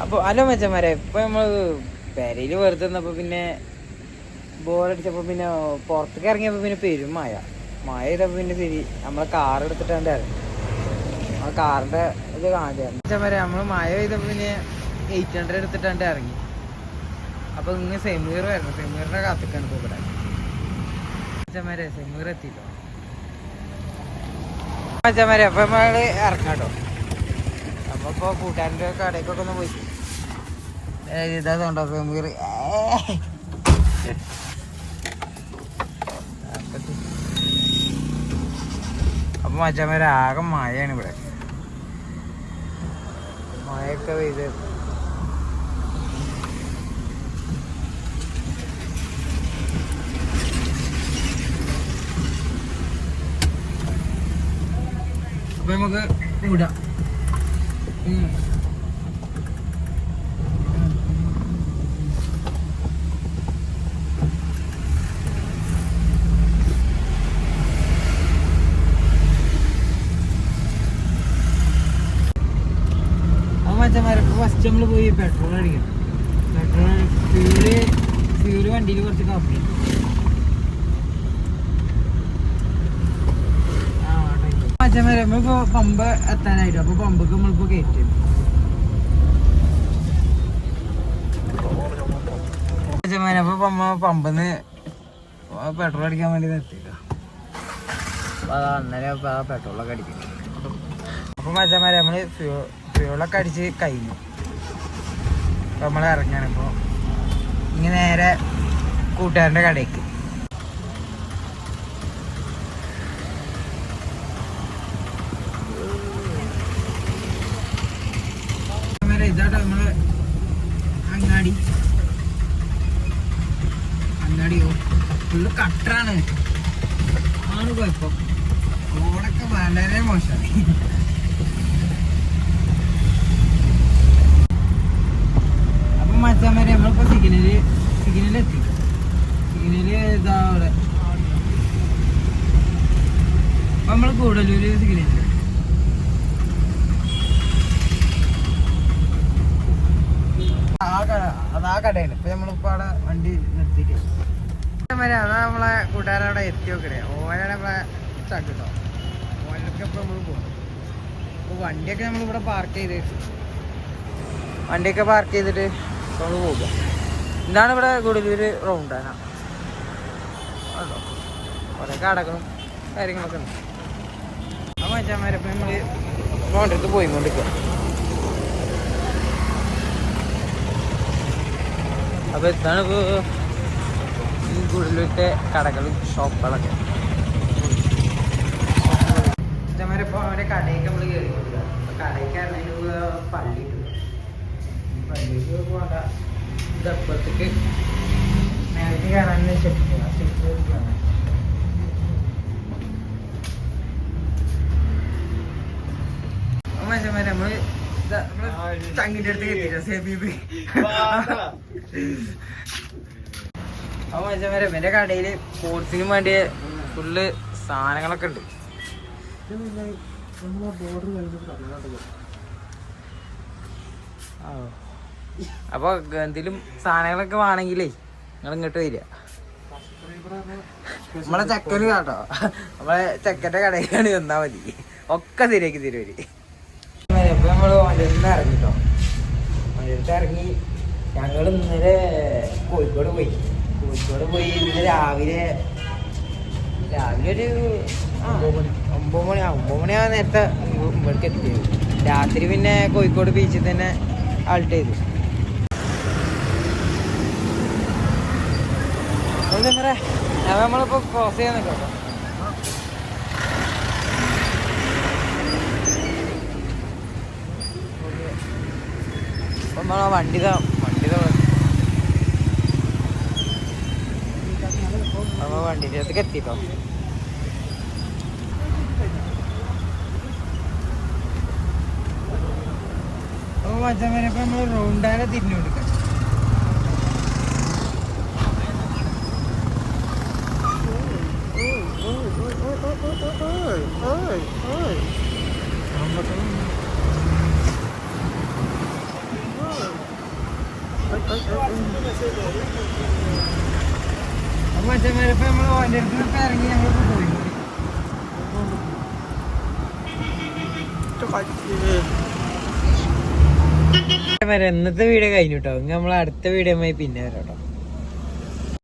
അപ്പോൾ അല്ല മച്ചന്മാരെ, ഇപ്പം നമ്മൾ പെരയിൽ വെറുതെ നിന്നപ്പോൾ പിന്നെ ബോറടിച്ചപ്പോൾ പിന്നെ പുറത്തേക്ക് ഇറങ്ങിയപ്പോൾ പിന്നെ പെരും മഴ ചെയ്തപ്പോൾ പിന്നെ ശരി നമ്മളെ കാർ എടുത്തിട്ടാണ്ട് ഇറങ്ങി. ആ കാറിൻ്റെ ഇത് കാണിച്ചായിരുന്നു മച്ചന്മാരെ. നമ്മൾ മഴ ചെയ്തപ്പോൾ പിന്നെ 800 എടുത്തിട്ടാണ്ട് ഇറങ്ങി. അപ്പോൾ ഇങ്ങനെ സെമീർ വരുന്നു, സെമീറിൻ്റെ കാത്തിക്കാണ് ഇപ്പോൾ ഇവിടെ മച്ചന്മാരെ. സെമീർ എത്തിയിട്ടോ മച്ചന്മാരെ. അപ്പം നമ്മൾ ഇറങ്ങാം കേട്ടോ. നമ്മളിപ്പോൾ കൂട്ടുകാരൻ്റെ കടയ്ക്കൊക്കെ ഒന്ന് പോയി ഇതാണ്ടോ സെമീർ. അപ്പൊ മച്ചന്മാരെ ആകെ മഴയാണ് ഇവിടെ. മഴയൊക്കെ പെയ്ത് അപ്പൊ നമുക്ക് വിടാം. ഫസ്റ്റ് നമ്മൾ പോയി പെട്രോൾ അടിക്കണം. ഫ്യൂല് വണ്ടിയിൽ കുറച്ച് കപ്പി. മച്ചന്മാരെ നമ്മളിപ്പോ പമ്പ് എത്താനായിട്ട്, അപ്പൊ പമ്പക്ക് നമ്മളിപ്പോ കയറ്റി മച്ചന്മാരെ. അപ്പൊ പമ്പിന്ന് പെട്രോൾ അടിക്കാൻ വേണ്ടി നിർത്തിട്ടോ. അപ്പൊ അന്നേരം ഇപ്പൊ ആ പെട്രോളൊക്കെ അടിക്കണം. അപ്പൊ മച്ചന്മാരെ നമ്മള് ഫ്യൂളൊക്കെ അടിച്ച് കഴിഞ്ഞു. അപ്പോൾ നമ്മൾ ഇറങ്ങാണ്. ഇപ്പോൾ ഇങ്ങനെ നേരെ കൂട്ടുകാരൻ്റെ കടയ്ക്ക്. ഇതാട്ടോ നമ്മൾ അങ്ങാടിയോ ഫുള്ള് കട്ടറാണ്. ആണ് കുഴപ്പം. റോഡൊക്കെ വളരെ മോശമാണ്. മച്ചന്മാരെ നമ്മളിപ്പോ സിഗ്നല് എത്തി. സിഗ്നല് ഇതാ അവിടെ. അപ്പൊ നമ്മള് കൂടല്ലൂര് സിഗ്നല്. അതാ കടയാണ്. ഇപ്പൊ നമ്മളിപ്പോ അവിടെ വണ്ടി നിർത്തിയിട്ട് അതാ നമ്മളെ കൂട്ടുകാരവിടെ എത്തി നോക്കണേ. ഓനാണ് നമ്മളെ ചക്കിട്ടോ. ഓനൊക്കെ ഇപ്പൊ നമ്മള് പോകും. അപ്പൊ വണ്ടിയൊക്കെ നമ്മളിവിടെ പാർക്ക് ചെയ്തിട്ട് നമ്മൾ പോകുക. ഇതാണ് ഇവിടെ ഗുഡലൂര് റൗണ്ടാന. അതോ കുറേ കടകളും കാര്യങ്ങളൊക്കെ ഉണ്ട്. ആ മച്ചാന്മാരപ്പം നമ്മൾ റൗണ്ടടുത്ത് പോയിക്കൊണ്ടിരിക്കുക. അപ്പോൾ ഇതാണ് ഇപ്പോൾ ഈ ഗുഡലൂരിൻ്റെ കടകളും ഷോപ്പുകളൊക്കെ. മച്ചാന്മാരിപ്പോൾ അവരുടെ കടയൊക്കെ നമ്മൾ കയറി കൊടുക്കുക. കടയ്ക്ക് ഇറങ്ങി പള്ളി പള്ളിക്ക് പോകണ്ട. ഇതപ്പത്തേക്ക് നേരത്തെ കാണാൻ മനുഷ്യന്മാരെ നമ്മള് ചങ്ങിന്റെ അടുത്ത് എത്തിയില്ല. സേബീബി അപ്പൊ മനുഷ്യന്മാരെ എന്റെ കടയില് സ്പോർട്സിന് വേണ്ടിയ ഫുള്ള് സാധനങ്ങളൊക്കെ ഉണ്ട്. അപ്പൊ എന്തെങ്കിലും സാധനങ്ങളൊക്കെ വേണമെങ്കിലേ നിങ്ങൾ ഇങ്ങോട്ട് വരിക. നമ്മളെ ചെക്കന് കേട്ടോ, നമ്മളെ ചെക്കൻ്റെ കടയിലാണ് വന്നാൽ മതി. ഒക്കെ ശരിയാക്കി തരുവര്. ഇപ്പൊ നമ്മള് വണ്ടിയിട്ട് ഇറങ്ങിട്ടോ. വണ്ടിയിട്ട് ഇറങ്ങി ഞങ്ങൾ ഇന്നലെ കോഴിക്കോട് പോയി. ഇന്നലെ രാവിലെ ഒരു 9 മണിയാവാൻ നേരത്തെ ഇവിടേക്ക് എത്തിയത്. രാത്രി പിന്നെ കോഴിക്കോട് ബീച്ചിൽ തന്നെ ആൾട്ട് ചെയ്തു. നമ്മളിപ്പോ ക്രോസ് ചെയ്യാൻ നിൽക്കാം. നമ്മളെ വണ്ടി വണ്ടിൻ്റെ അടുത്തേക്ക് എത്തിട്ടോ. അപ്പോൾ മച്ചാൻ ഇപ്പം നമ്മൾ റൗണ്ടാനെ തിരിഞ്ഞു കൊടുക്കാം. മച്ചന്മാരിപ്പോ നമ്മള് ഓൻ്റെ അടുത്ത് ഇറങ്ങി നമ്മളിപ്പോ പോയി ഇന്നത്തെ വീഡിയോ കഴിഞ്ഞു കേട്ടോ. നമ്മൾ അടുത്ത വീഡിയോ പിന്നെ വരാം കേട്ടോ.